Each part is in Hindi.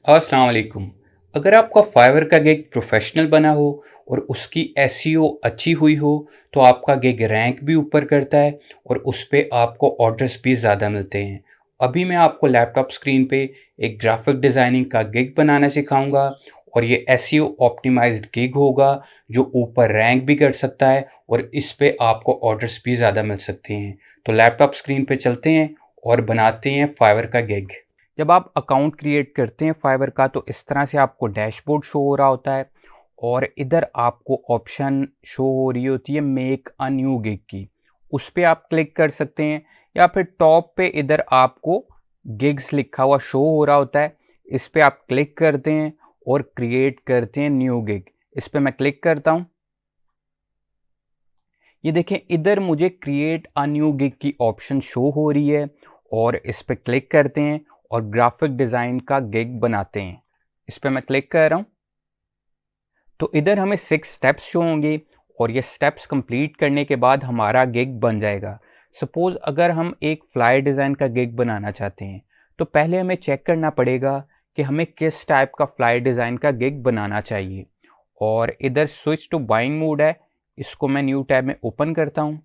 अस्सलाम वालेकुम। अगर आपका फाइवर का गिग प्रोफेशनल बना हो और उसकी एसईओ अच्छी हुई हो तो आपका गिग रैंक भी ऊपर करता है और उस पे आपको ऑर्डर्स भी ज़्यादा मिलते हैं। अभी मैं आपको लैपटॉप स्क्रीन पे एक ग्राफिक डिज़ाइनिंग का गिग बनाना सिखाऊंगा और ये एसईओ ऑप्टिमाइज्ड गिग होगा जो ऊपर रैंक भी कर सकता है और इस पे आपको ऑर्डर्स भी ज़्यादा मिल सकते हैं। तो लैपटॉप स्क्रीन पे चलते हैं और बनाते हैं फाइवर का गिग। जब आप अकाउंट क्रिएट करते हैं फाइवर का तो इस तरह से आपको डैशबोर्ड शो हो रहा होता है और इधर आपको ऑप्शन शो हो रही होती है मेक अ न्यू गिग की। उस पे आप क्लिक कर सकते हैं या फिर टॉप पे इधर आपको गिग्स लिखा हुआ शो हो रहा होता है। इस पे आप क्लिक करते हैं और क्रिएट करते हैं न्यू गिग। इस पे मैं क्लिक करता हूँ। ये देखें इधर मुझे क्रिएट अ न्यू गिग की ऑप्शन शो हो रही है और इस पे क्लिक करते हैं और ग्राफिक डिज़ाइन का गिग बनाते हैं। इस पे मैं क्लिक कर रहा हूँ तो इधर हमें 6 स्टेप्स शो होंगे और ये स्टेप्स कंप्लीट करने के बाद हमारा गिग बन जाएगा। सपोज़ अगर हम एक फ्लाई डिज़ाइन का गिग बनाना चाहते हैं तो पहले हमें चेक करना पड़ेगा कि हमें किस टाइप का फ्लाई डिज़ाइन का गिग बनाना चाहिए। और इधर स्विच टू बाइंग मोड है, इसको मैं न्यू टैब में ओपन करता हूँ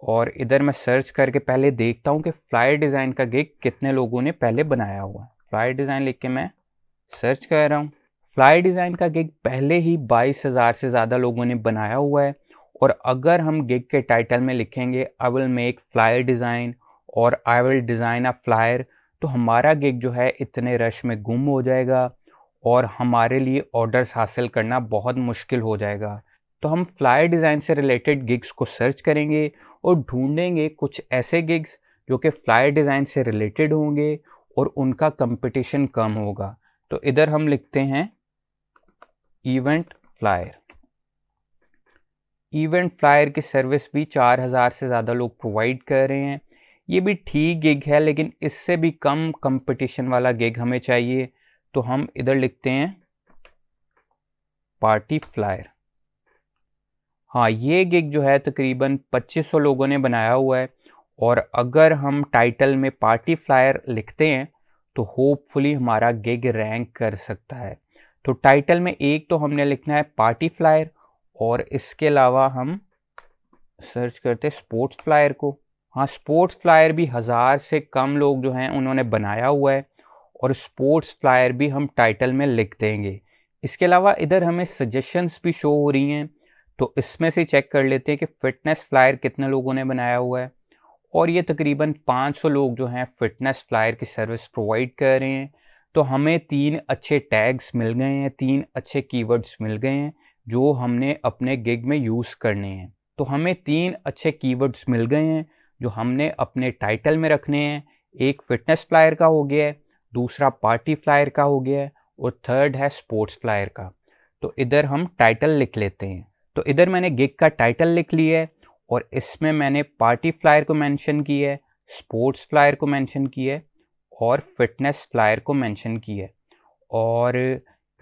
और इधर मैं सर्च करके पहले देखता हूँ कि फ्लाई डिज़ाइन का गिग कितने लोगों ने पहले बनाया हुआ है। फ्लाई डिज़ाइन लिख के मैं सर्च कर रहा हूँ। फ्लाई डिज़ाइन का गिग पहले ही 22,000 से ज़्यादा लोगों ने बनाया हुआ है। और अगर हम गिग के टाइटल में लिखेंगे I will make fly design और I will design a flyer तो हमारा गिग जो है इतने रश में गुम हो जाएगा और हमारे लिए ऑर्डर्स हासिल करना बहुत मुश्किल हो जाएगा। तो हम फ्लाई डिज़ाइन से रिलेटेड गिग्स को सर्च करेंगे और ढूंढेंगे कुछ ऐसे गिग्स जो कि फ्लाई डिज़ाइन से रिलेटेड होंगे और उनका कंपटीशन कम होगा। तो इधर हम लिखते हैं इवेंट फ्लायर। इवेंट फ्लायर की सर्विस भी 4,000 से ज़्यादा लोग प्रोवाइड कर रहे हैं। ये भी ठीक गिग है लेकिन इससे भी कम कंपटीशन वाला गिग हमें चाहिए। तो हम इधर लिखते हैं पार्टी फ्लायर। हाँ, ये गिग जो है तकरीबन 2500 लोगों ने बनाया हुआ है और अगर हम टाइटल में पार्टी फ्लायर लिखते हैं तो होपफुली हमारा गिग रैंक कर सकता है। तो टाइटल में एक तो हमने लिखना है पार्टी फ्लायर और इसके अलावा हम सर्च करते हैं स्पोर्ट्स फ्लायर को। हाँ, स्पोर्ट्स फ्लायर भी 1000 से कम लोग जो हैं उन्होंने बनाया हुआ है और स्पोर्ट्स फ्लायर भी हम टाइटल में लिख देंगे। इसके अलावा इधर हमें सजेशंस भी शो हो रही हैं तो इसमें से चेक कर लेते हैं कि फ़िटनेस फ्लायर कितने लोगों ने बनाया हुआ है और ये तकरीबन 500 लोग जो हैं फ़िटनेस फ्लायर की सर्विस प्रोवाइड कर रहे हैं। तो हमें 3 अच्छे टैग्स मिल गए हैं, 3 अच्छे कीवर्ड्स मिल गए हैं जो हमने अपने गिग में यूज़ करने हैं। तो हमें 3 अच्छे कीवर्ड्स मिल गए हैं जो हमने अपने टाइटल में रखने हैं। एक फ़िटनेस फ्लायर का हो गया है, दूसरा पार्टी फ्लायर का हो गया है और थर्ड है स्पोर्ट्स फ्लायर का। तो इधर हम टाइटल लिख लेते हैं। तो इधर मैंने गिग का टाइटल लिख लिया है और इसमें मैंने पार्टी फ्लायर को मेंशन किया है, स्पोर्ट्स फ्लायर को मेंशन किया है और फिटनेस फ्लायर को मेंशन किया है। और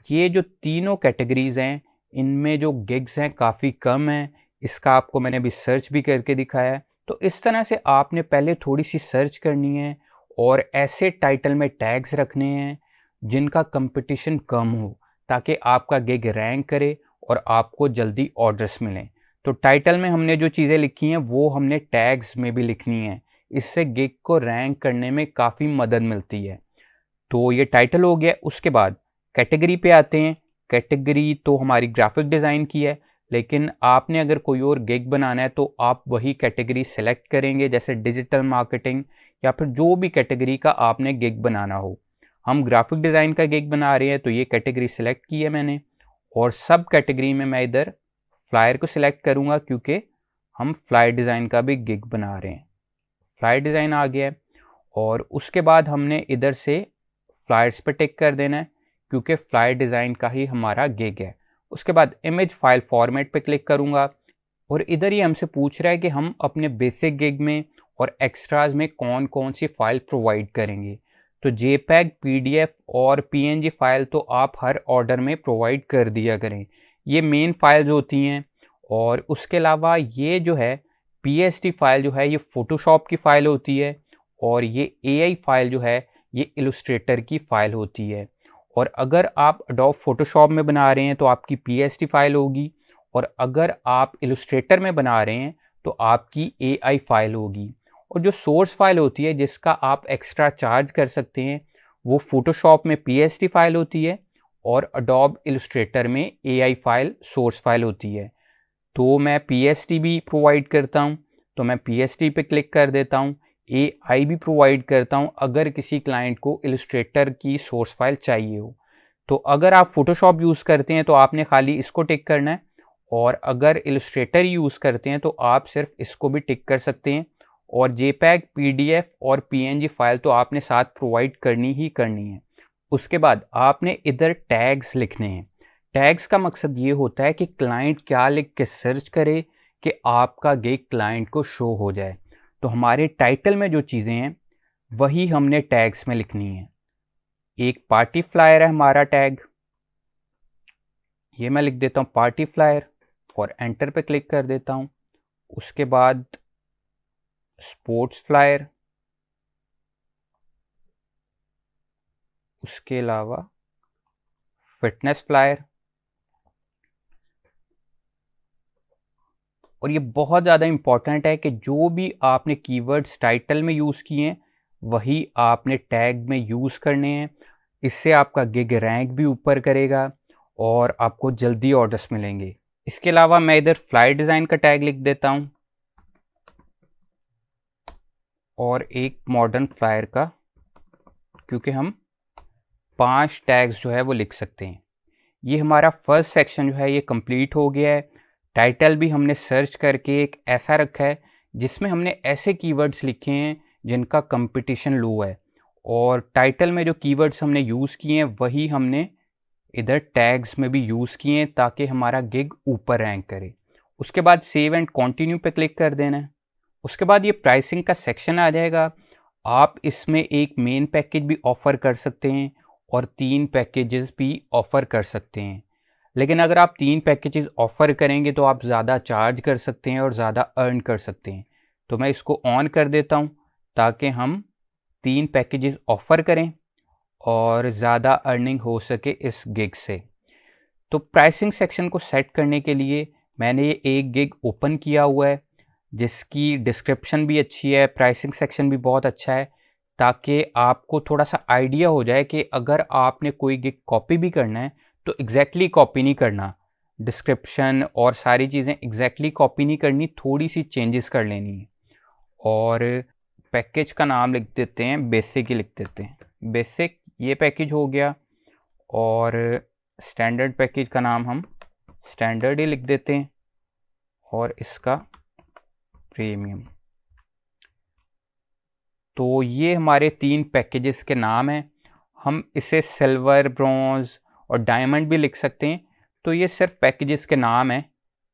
ये जो तीनों कैटेगरीज़ हैं इनमें जो गिग्स हैं काफ़ी कम हैं। इसका आपको मैंने अभी सर्च भी करके दिखाया है। तो इस तरह से आपने पहले थोड़ी सी सर्च करनी है और ऐसे टाइटल में टैग्स रखने हैं जिनका कंपटीशन कम हो ताकि आपका गिग रैंक करे और आपको जल्दी ऑर्डर्स मिलें। तो टाइटल में हमने जो चीज़ें लिखी हैं वो हमने टैग्स में भी लिखनी है। इससे गिग को रैंक करने में काफ़ी मदद मिलती है। तो ये टाइटल हो गया। उसके बाद कैटेगरी पे आते हैं। कैटेगरी तो हमारी ग्राफिक डिज़ाइन की है लेकिन आपने अगर कोई और गिग बनाना है तो आप वही कैटेगरी सेलेक्ट करेंगे जैसे डिजिटल मार्केटिंग या फिर जो भी कैटेगरी का आपने गिग बनाना हो। हम ग्राफिक डिज़ाइन का गिग बना रहे हैं तो ये कैटेगरी सेलेक्ट की है मैंने और सब कैटेगरी में मैं इधर फ्लायर को सिलेक्ट करूँगा क्योंकि हम फ्लायर डिज़ाइन का भी गिग बना रहे हैं। फ्लायर डिज़ाइन आ गया है और उसके बाद हमने इधर से फ्लायर्स पे टिक कर देना है क्योंकि फ्लायर डिज़ाइन का ही हमारा गिग है। उसके बाद इमेज फाइल फॉर्मेट पे क्लिक करूँगा और इधर ही हमसे पूछ रहा है कि हम अपने बेसिक गिग में और एक्स्ट्राज में कौन कौन सी फ़ाइल प्रोवाइड करेंगे। तो जेपैग, पीडीएफ और पीएनजी फ़ाइल तो आप हर ऑर्डर में प्रोवाइड कर दिया करें। ये मेन फाइल्स होती हैं और उसके अलावा ये जो है पीएसडी फाइल जो है ये फ़ोटोशॉप की फ़ाइल होती है और ये एआई फाइल जो है ये इलस्ट्रेटर की फ़ाइल होती है। और अगर आप एडोब फोटोशॉप में बना रहे हैं तो आपकी पीएसटी फाइल होगी, और अगर आप इलस्ट्रेटर में बना रहे हैं तो आपकी एआई फाइल होगी। और जो सोर्स फाइल होती है जिसका आप एक्स्ट्रा चार्ज कर सकते हैं, वो फोटोशॉप में पीएसटी फाइल होती है और एडोब इलस्ट्रेटर में एआई फाइल सोर्स फाइल होती है। तो मैं पीएसटी भी प्रोवाइड करता हूँ, तो मैं पीएसटी पे क्लिक कर देता हूँ। एआई भी प्रोवाइड करता हूँ अगर किसी क्लाइंट को इलस्ट्रेटर की सोर्स फाइल चाहिए हो। तो अगर आप फोटोशॉप यूज़ करते हैं तो आपने खाली इसको टिक करना है, और अगर इलस्ट्रेटर यूज़ करते हैं तो आप सिर्फ इसको भी टिक कर सकते हैं। और जेपैग, पीडीएफ और पीएनजी फाइल तो आपने साथ प्रोवाइड करनी ही करनी है। उसके बाद आपने इधर टैग्स लिखने हैं। टैग्स का मकसद ये होता है कि क्लाइंट क्या लिख के सर्च करे कि आपका गिग क्लाइंट को शो हो जाए। तो हमारे टाइटल में जो चीज़ें हैं वही हमने टैग्स में लिखनी है। एक पार्टी फ्लायर है हमारा टैग, ये मैं लिख देता हूँ पार्टी फ्लायर और एंटर पे क्लिक कर देता हूँ। उसके बाद स्पोर्ट्स फ्लायर, उसके अलावा फिटनेस फ्लायर। और ये बहुत ज़्यादा इम्पॉर्टेंट है कि जो भी आपने कीवर्ड्स टाइटल में यूज़ किए हैं वही आपने टैग में यूज़ करने हैं। इससे आपका गिग रैंक भी ऊपर करेगा और आपको जल्दी ऑर्डर्स मिलेंगे। इसके अलावा मैं इधर फ्लायर डिज़ाइन का टैग लिख देता हूँ और एक मॉडर्न फ्लायर का, क्योंकि हम 5 टैग्स जो है वो लिख सकते हैं। ये हमारा फर्स्ट सेक्शन जो है ये कंप्लीट हो गया है। टाइटल भी हमने सर्च करके एक ऐसा रखा है जिसमें हमने ऐसे कीवर्ड्स लिखे हैं जिनका कंपटीशन लो है, और टाइटल में जो कीवर्ड्स हमने यूज़ किए हैं वही हमने इधर टैग्स में भी यूज़ किए हैं ताकि हमारा गिग ऊपर रैंक करे। उसके बाद सेव एंड कंटिन्यू पे क्लिक कर देना है। उसके बाद ये प्राइसिंग का सेक्शन आ जाएगा। आप इसमें एक मेन पैकेज भी ऑफ़र कर सकते हैं और 3 पैकेजेस भी ऑफ़र कर सकते हैं। लेकिन अगर आप 3 पैकेजेस ऑफ़र करेंगे तो आप ज़्यादा चार्ज कर सकते हैं और ज़्यादा अर्न कर सकते हैं। तो मैं इसको ऑन कर देता हूँ ताकि हम 3 पैकेजेस ऑफ़र करें और ज़्यादा अर्निंग हो सके इस गिग से। तो प्राइसिंग सेक्शन को सेट करने के लिए मैंने ये एक गिग ओपन किया हुआ है जिसकी डिस्क्रिप्शन भी अच्छी है, प्राइसिंग सेक्शन भी बहुत अच्छा है, ताकि आपको थोड़ा सा आइडिया हो जाए कि अगर आपने कोई गिग कॉपी भी करना है तो एग्जैक्टली कॉपी नहीं करना, डिस्क्रिप्शन और सारी चीज़ें एग्जैक्टली कॉपी नहीं करनी, थोड़ी सी चेंजेस कर लेनी है। और पैकेज का नाम लिख देते हैं, बेसिक ही लिख देते हैं, बेसिक ये पैकेज हो गया। और स्टैंडर्ड पैकेज का नाम हम स्टैंडर्ड ही लिख देते हैं और इसका प्रीमियम। तो ये हमारे 3 पैकेजेस के नाम हैं। हम इसे सिल्वर, ब्रॉन्ज और डायमंड भी लिख सकते हैं। तो ये सिर्फ पैकेजेस के नाम हैं,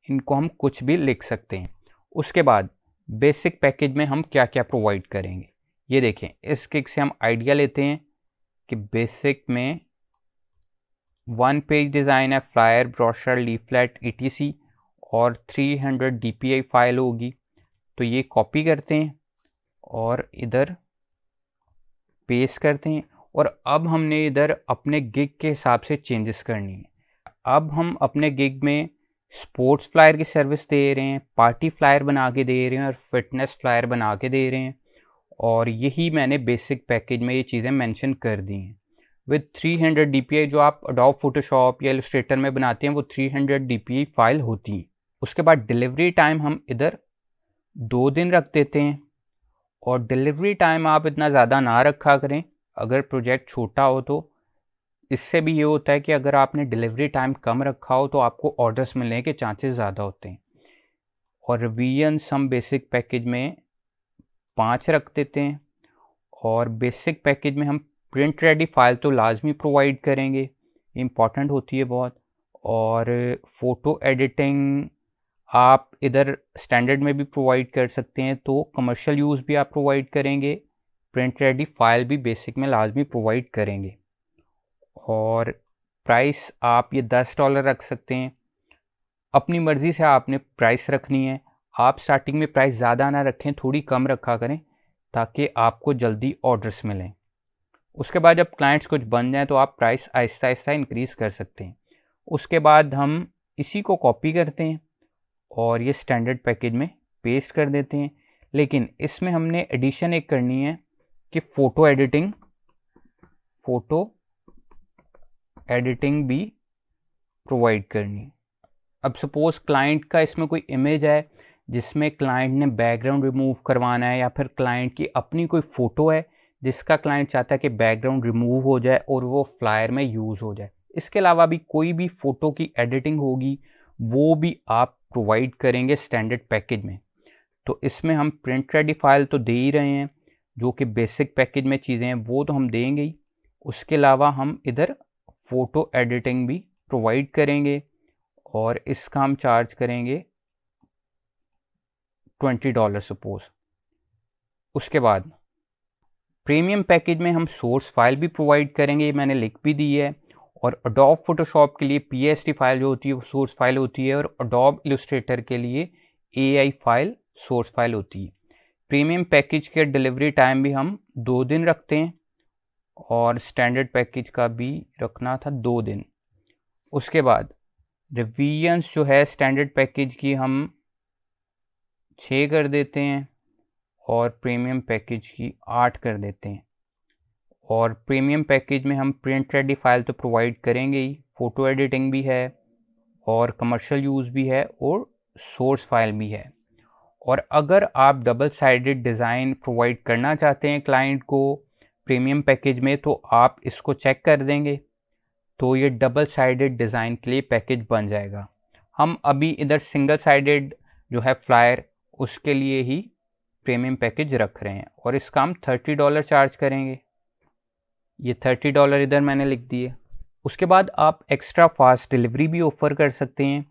इनको हम कुछ भी लिख सकते हैं। उसके बाद बेसिक पैकेज में हम क्या क्या प्रोवाइड करेंगे ये देखें। इस किक से हम आइडिया लेते हैं कि बेसिक में 1 पेज डिज़ाइन है, फ्लायर, ब्रोशर, लीफलेट, etc और 300 dpi फाइल होगी। तो ये कॉपी करते हैं और इधर पेस्ट करते हैं। और अब हमने इधर अपने गिग के हिसाब से चेंजेस करनी है। अब हम अपने गिग में स्पोर्ट्स फ्लायर की सर्विस दे रहे हैं, पार्टी फ्लायर बना के दे रहे हैं और फिटनेस फ्लायर बना के दे रहे हैं। और यही मैंने बेसिक पैकेज में ये चीज़ें मेंशन कर दी हैं। विद 300 dpi जो आप एडोब फोटोशॉप या इलस्ट्रेटर में बनाते हैं वो 300 dpi फाइल होती है। उसके बाद डिलीवरी टाइम हम इधर 2 दिन रख देते हैं। और डिलीवरी टाइम आप इतना ज़्यादा ना रखा करें अगर प्रोजेक्ट छोटा हो तो। इससे भी ये होता है कि अगर आपने डिलीवरी टाइम कम रखा हो तो आपको ऑर्डर्स मिलने के चांसेस ज़्यादा होते हैं। और रिवीजन हम बेसिक पैकेज में 5 रख देते हैं। और बेसिक पैकेज में हम प्रिंट रेडी फाइल तो लाजमी प्रोवाइड करेंगे, इम्पॉर्टेंट होती है बहुत। और फ़ोटो एडिटिंग आप इधर स्टैंडर्ड में भी प्रोवाइड कर सकते हैं, तो कमर्शियल यूज़ भी आप प्रोवाइड करेंगे। प्रिंट रेडी फाइल भी बेसिक में लाजमी प्रोवाइड करेंगे। और प्राइस आप ये $10 रख सकते हैं, अपनी मर्ज़ी से आपने प्राइस रखनी है। आप स्टार्टिंग में प्राइस ज़्यादा ना रखें, थोड़ी कम रखा करें ताकि आपको जल्दी ऑर्डर्स मिलें। उसके बाद जब क्लाइंट्स कुछ बन जाए तो आप प्राइस आहिस्ता आहिस्ता इंक्रीज़ कर सकते हैं। उसके बाद हम इसी को कॉपी करते हैं और ये स्टैंडर्ड पैकेज में पेस्ट कर देते हैं। लेकिन इसमें हमने एडिशन एक करनी है कि फ़ोटो एडिटिंग भी प्रोवाइड करनी है। अब सपोज़ क्लाइंट का इसमें कोई इमेज है जिसमें क्लाइंट ने बैकग्राउंड रिमूव करवाना है, या फिर क्लाइंट की अपनी कोई फ़ोटो है जिसका क्लाइंट चाहता है कि बैकग्राउंड रिमूव हो जाए और वो फ्लायर में यूज़ हो जाए। इसके अलावा भी कोई भी फ़ोटो की एडिटिंग होगी वो भी आप प्रोवाइड करेंगे स्टैंडर्ड पैकेज में। तो इसमें हम प्रिंट रेडी फाइल तो दे ही रहे हैं, जो कि बेसिक पैकेज में चीज़ें हैं वो तो हम देंगे ही। उसके अलावा हम इधर फ़ोटो एडिटिंग भी प्रोवाइड करेंगे और इसका हम चार्ज करेंगे $20 सपोज़। उसके बाद प्रीमियम पैकेज में हम सोर्स फाइल भी प्रोवाइड करेंगे, ये मैंने लिख भी दी है। और अडोब फोटोशॉप के लिए PSD फाइल जो होती है वो सोर्स फाइल होती है, और अडोब इलस्ट्रेटर के लिए AI फाइल सोर्स फाइल होती है। प्रीमियम पैकेज के डिलीवरी टाइम भी हम 2 दिन रखते हैं और स्टैंडर्ड पैकेज का भी रखना था 2 दिन। उसके बाद रिवीजन्स जो है स्टैंडर्ड पैकेज की हम 6 कर देते हैं और प्रीमियम पैकेज की 8 कर देते हैं। और प्रीमियम पैकेज में हम प्रिंट रेडी फाइल तो प्रोवाइड करेंगे ही, फ़ोटो एडिटिंग भी है और कमर्शियल यूज़ भी है और सोर्स फाइल भी है। और अगर आप डबल साइडेड डिज़ाइन प्रोवाइड करना चाहते हैं क्लाइंट को प्रीमियम पैकेज में, तो आप इसको चेक कर देंगे तो ये डबल साइडेड डिज़ाइन के लिए पैकेज बन जाएगा। हम अभी इधर सिंगल साइडेड जो है फ्लायर उसके लिए ही प्रीमियम पैकेज रख रहे हैं और इसका हम $30 चार्ज करेंगे। ये $30 इधर मैंने लिख दिए। उसके बाद आप एक्स्ट्रा फास्ट डिलीवरी भी ऑफ़र कर सकते हैं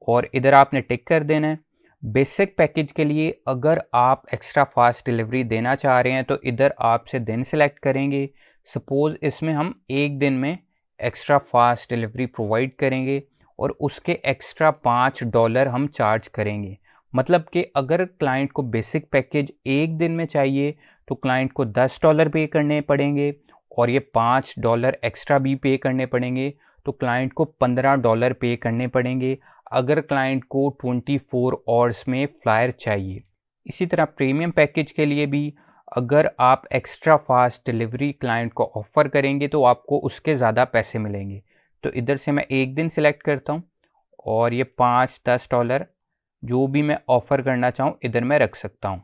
और इधर आपने टिक कर देना है। बेसिक पैकेज के लिए अगर आप एक्स्ट्रा फास्ट डिलीवरी देना चाह रहे हैं तो इधर आपसे दिन सेलेक्ट करेंगे। सपोज़ इसमें हम 1 दिन में एक्स्ट्रा फास्ट डिलीवरी प्रोवाइड करेंगे और उसके एक्स्ट्रा $5 हम चार्ज करेंगे। मतलब कि अगर क्लाइंट को बेसिक पैकेज 1 दिन में चाहिए तो क्लाइंट को $10 पे करने पड़ेंगे और ये $5 एक्स्ट्रा भी पे करने पड़ेंगे, तो क्लाइंट को $15 पे करने पड़ेंगे अगर क्लाइंट को 24 आवर्स में फ्लायर चाहिए। इसी तरह प्रीमियम पैकेज के लिए भी अगर आप एक्स्ट्रा फास्ट डिलीवरी क्लाइंट को ऑफ़र करेंगे तो आपको उसके ज़्यादा पैसे मिलेंगे। तो इधर से मैं 1 दिन सिलेक्ट करता हूँ और ये $5-10 जो भी मैं ऑफ़र करना चाहूँ इधर मैं रख सकता हूँ।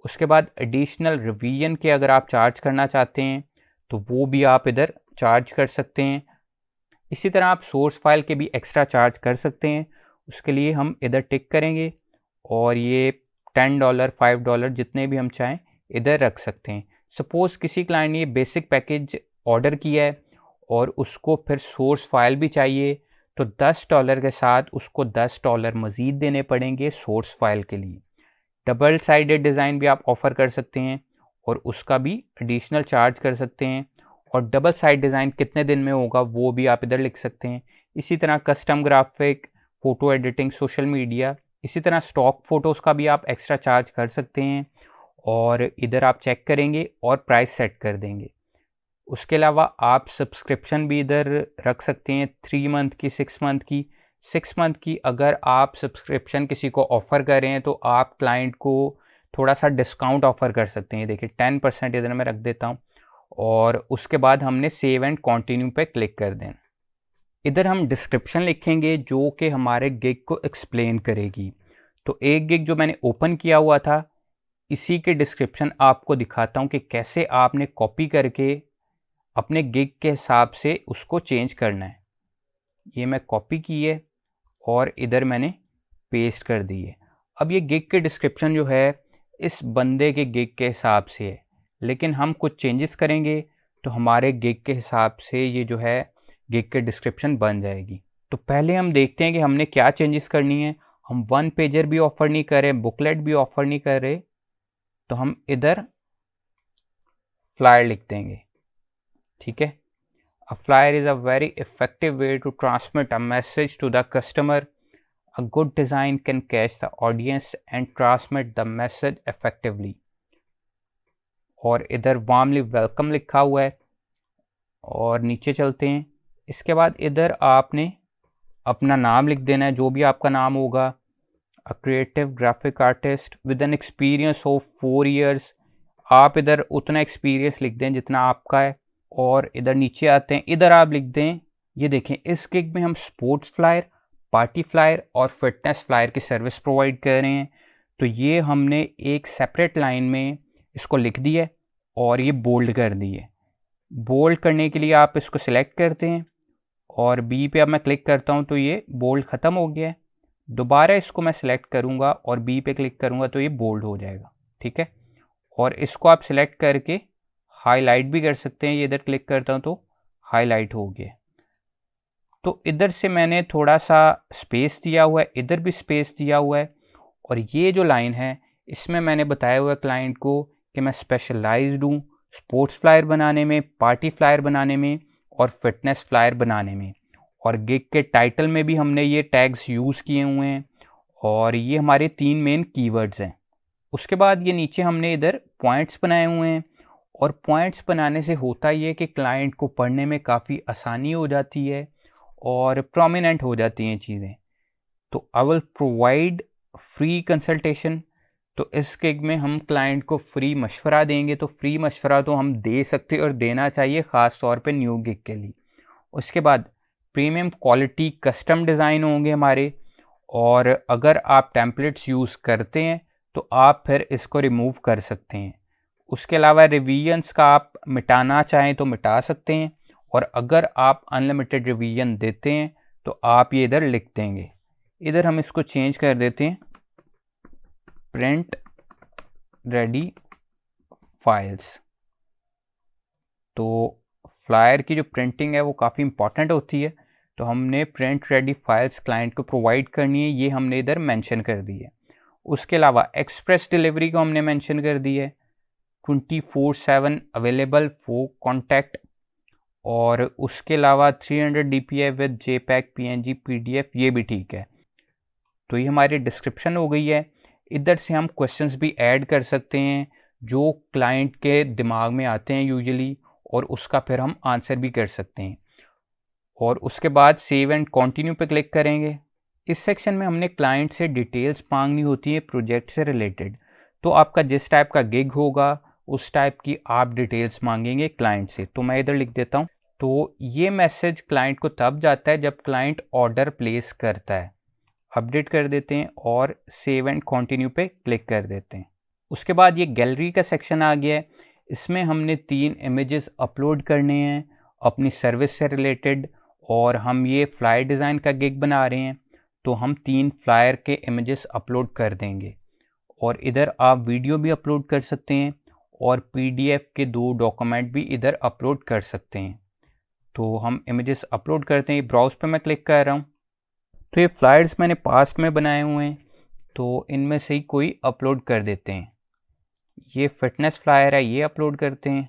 उसके बाद एडिशनल रिवीजन के अगर आप चार्ज करना चाहते हैं तो वो भी आप इधर चार्ज कर सकते हैं। इसी तरह आप सोर्स फाइल के भी एक्स्ट्रा चार्ज कर सकते हैं। उसके लिए हम इधर टिक करेंगे और ये $10 $5 जितने भी हम चाहें इधर रख सकते हैं। सपोज़ किसी क्लाइंट ने ये बेसिक पैकेज ऑर्डर किया है और उसको फिर सोर्स फाइल भी चाहिए, तो $10 के साथ उसको $10 मज़ीद देने पड़ेंगे सोर्स फाइल के लिए। डबल साइडेड डिज़ाइन भी आप ऑफ़र कर सकते हैं और उसका भी एडिशनल चार्ज कर सकते हैं। और डबल साइड डिज़ाइन कितने दिन में होगा वो भी आप इधर लिख सकते हैं। इसी तरह custom graphic, photo editing, social media, इसी तरह स्टॉक फ़ोटोज़ का भी आप एक्स्ट्रा चार्ज कर सकते हैं और इधर आप चेक करेंगे और प्राइस सेट कर देंगे। उसके अलावा आप सब्सक्रिप्शन भी इधर रख सकते हैं, 3 मंथ की, 6 मंथ की। 6 मंथ की अगर आप सब्सक्रिप्शन किसी को ऑफ़र कर रहे हैं तो आप क्लाइंट को थोड़ा सा डिस्काउंट ऑफ़र कर सकते हैं। देखिए 10% इधर मैं रख देता हूँ और उसके बाद हमने सेव एंड कंटिन्यू पे क्लिक कर देना। इधर हम डिस्क्रिप्शन लिखेंगे जो कि हमारे गिग को एक्सप्लेन करेगी। तो एक गिग जो मैंने ओपन किया हुआ था इसी के डिस्क्रिप्शन आपको दिखाता हूँ कि कैसे आपने कॉपी करके अपने गिग के हिसाब से उसको चेंज करना है। ये मैं कॉपी की है और इधर मैंने पेस्ट कर दी है। अब ये गिग के डिस्क्रिप्शन जो है इस बंदे के गिग के हिसाब से है, लेकिन हम कुछ चेंजेस करेंगे तो हमारे गिग के हिसाब से ये जो है गिग के डिस्क्रिप्शन बन जाएगी। तो पहले हम देखते हैं कि हमने क्या चेंजेस करनी है। हम 1 पेजर भी ऑफ़र नहीं कर रहे, बुकलेट भी ऑफ़र नहीं कर रहे, तो हम इधर फ्लायर लिख देंगे। ठीक है। A flyer is a very effective way to transmit a message to the customer. A good design can catch the audience and transmit the message effectively. और इधर वार्मली वेलकम लिखा हुआ है। और नीचे चलते हैं। इसके बाद इधर आपने अपना नाम लिख देना है, जो भी आपका नाम होगा। A creative graphic artist with an experience of 4 years। आप इधर उतना एक्सपीरियंस लिख दें जितना आपका है। और इधर नीचे आते हैं, इधर आप लिख दें, ये देखें इस गिग में हम स्पोर्ट्स फ्लायर, पार्टी फ्लायर और फिटनेस फ्लायर की सर्विस प्रोवाइड कर रहे हैं। तो ये हमने एक सेपरेट लाइन में इसको लिख दिया है और ये बोल्ड कर दी है। बोल्ड करने के लिए आप इसको सिलेक्ट करते हैं और बी पे अब मैं क्लिक करता हूँ तो ये बोल्ड ख़त्म हो गया है। दोबारा इसको मैं सिलेक्ट करूँगा और बी पे क्लिक करूँगा तो ये बोल्ड हो जाएगा। ठीक है, और इसको आप सिलेक्ट करके हाईलाइट भी कर सकते हैं। ये इधर क्लिक करता हूँ तो हाईलाइट हो गया। तो इधर से मैंने थोड़ा सा स्पेस दिया हुआ है, इधर भी स्पेस दिया हुआ है। और ये जो लाइन है इसमें मैंने बताया हुआ है क्लाइंट को कि मैं स्पेशलाइज्ड हूँ स्पोर्ट्स फ्लायर बनाने में, पार्टी फ्लायर बनाने में और फिटनेस फ्लायर बनाने में। और गिग के टाइटल में भी हमने ये टैग्स यूज़ किए हुए हैं और ये हमारे 3 मेन कीवर्ड्स हैं। उसके बाद ये नीचे हमने इधर पॉइंट्स बनाए हुए हैं। और पॉइंट्स बनाने से होता ये कि क्लाइंट को पढ़ने में काफ़ी आसानी हो जाती है और प्रोमिनेंट हो जाती हैं चीज़ें। तो I will provide free consultation. तो इस गिग में हम क्लाइंट को फ्री मशवरा देंगे। तो फ्री मशवरा तो हम दे सकते और देना चाहिए, ख़ास तौर पे न्यू गिग के लिए। उसके बाद प्रीमियम क्वालिटी कस्टम डिज़ाइन होंगे हमारे। और अगर आप टेम्पलेट्स यूज़ करते हैं तो आप फिर इसको रिमूव कर सकते हैं। उसके अलावा रिवीजन्स का आप मिटाना चाहें तो मिटा सकते हैं। और अगर आप अनलिमिटेड रिवीजन देते हैं तो आप ये इधर लिख देंगे। इधर हम इसको चेंज कर देते हैं, प्रिंट रेडी फाइल्स। तो फ्लायर की जो प्रिंटिंग है वो काफ़ी इंपॉर्टेंट होती है, तो हमने प्रिंट रेडी फाइल्स क्लाइंट को प्रोवाइड करनी है, ये हमने इधर मेंशन कर दी है। उसके अलावा एक्सप्रेस डिलीवरी को हमने मेंशन कर दी है, 24/7 अवेलेबल फॉर कॉन्टैक्ट। और उसके अलावा 300 DPI with JPEG PNG PDF, ये भी ठीक है। तो ये हमारी डिस्क्रिप्शन हो गई है। इधर से हम क्वेश्चंस भी ऐड कर सकते हैं जो क्लाइंट के दिमाग में आते हैं यूजुअली, और उसका फिर हम आंसर भी कर सकते हैं। और उसके बाद सेव एंड कंटिन्यू पे क्लिक करेंगे। इस सेक्शन में हमने क्लाइंट से डिटेल्स मांगनी होती है प्रोजेक्ट से रिलेटेड। तो आपका जिस टाइप का गिग होगा उस टाइप की आप डिटेल्स मांगेंगे क्लाइंट से। तो मैं इधर लिख देता हूँ। तो ये मैसेज क्लाइंट को तब जाता है जब क्लाइंट ऑर्डर प्लेस करता है। अपडेट कर देते हैं और सेव एंड कंटिन्यू पे क्लिक कर देते हैं। उसके बाद ये गैलरी का सेक्शन आ गया है। इसमें हमने 3 इमेजेस अपलोड करने हैं अपनी सर्विस से रिलेटेड। और हम ये फ्लायर डिज़ाइन का गिग बना रहे हैं तो हम 3 फ्लायर के इमेजेस अपलोड कर देंगे। और इधर आप वीडियो भी अपलोड कर सकते हैं और PDF के 2 डॉक्यूमेंट भी इधर अपलोड कर सकते हैं। तो हम इमेजेस अपलोड करते हैं। ब्राउज पे मैं क्लिक कर रहा हूँ। तो ये फ्लायर्स मैंने पास्ट में बनाए हुए हैं, तो इनमें से ही कोई अपलोड कर देते हैं। ये फिटनेस फ्लायर है, ये अपलोड करते हैं।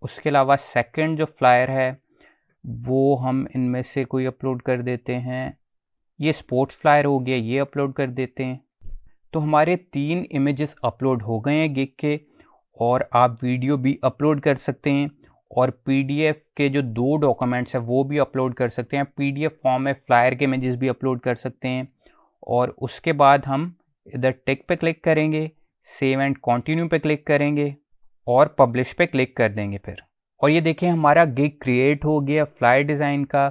उसके अलावा सेकंड जो फ्लायर है वो हम इनमें से कोई अपलोड कर देते हैं। ये स्पोर्ट्स फ्लायर हो गया, ये अपलोड कर देते हैं। तो हमारे 3 इमेजेस अपलोड हो गए हैं गिग के। और आप वीडियो भी अपलोड कर सकते हैं और PDF के जो 2 डॉक्यूमेंट्स हैं वो भी अपलोड कर सकते हैं। PDF फॉर्म में फ्लायर के इमेजेस भी अपलोड कर सकते हैं। और उसके बाद हम इधर टिक पे क्लिक करेंगे, सेव एंड कंटिन्यू पे क्लिक करेंगे और पब्लिश पे क्लिक कर देंगे फिर। और ये देखें हमारा गिग क्रिएट हो गया फ्लायर डिज़ाइन का।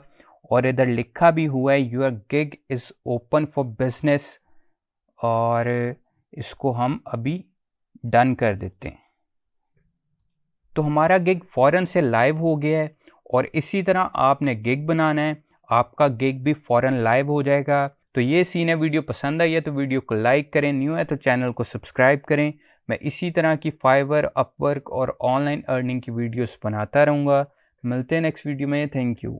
और इधर लिखा भी हुआ है your gig is open for business. और इसको हम अभी डन कर देते हैं। तो हमारा गिग फ़ौरन से लाइव हो गया है। और इसी तरह आपने गिग बनाना है, आपका गिग भी फ़ौरन लाइव हो जाएगा। तो ये सीन है। वीडियो पसंद आई है तो वीडियो को लाइक करें, न्यू है तो चैनल को सब्सक्राइब करें। मैं इसी तरह की फाइवर, अपवर्क और ऑनलाइन अर्निंग की वीडियोस बनाता रहूँगा। मिलते हैं नेक्स्ट वीडियो में। Thank you.